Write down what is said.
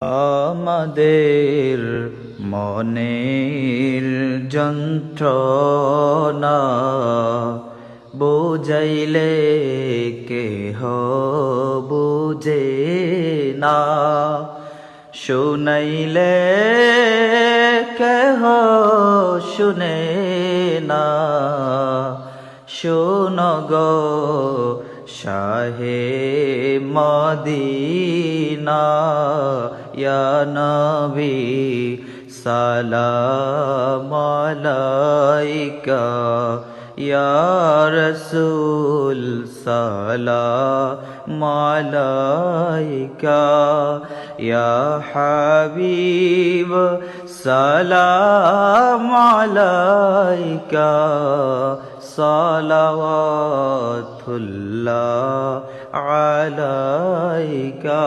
আমাদের মনের যন্ত্রণা বুঝাইলে কেহ বুঝে না, শুনাইলে কেহ শুনে না। শোনো গো শাহে মদিনা, ইয়া নবী সালাম আলাইকা, ইয়া রাসূল সালাম আলাইকা, ইয়া হাবিব সালাম আলাইকা, সালাওয়াতুল্লাহ আলাইকা।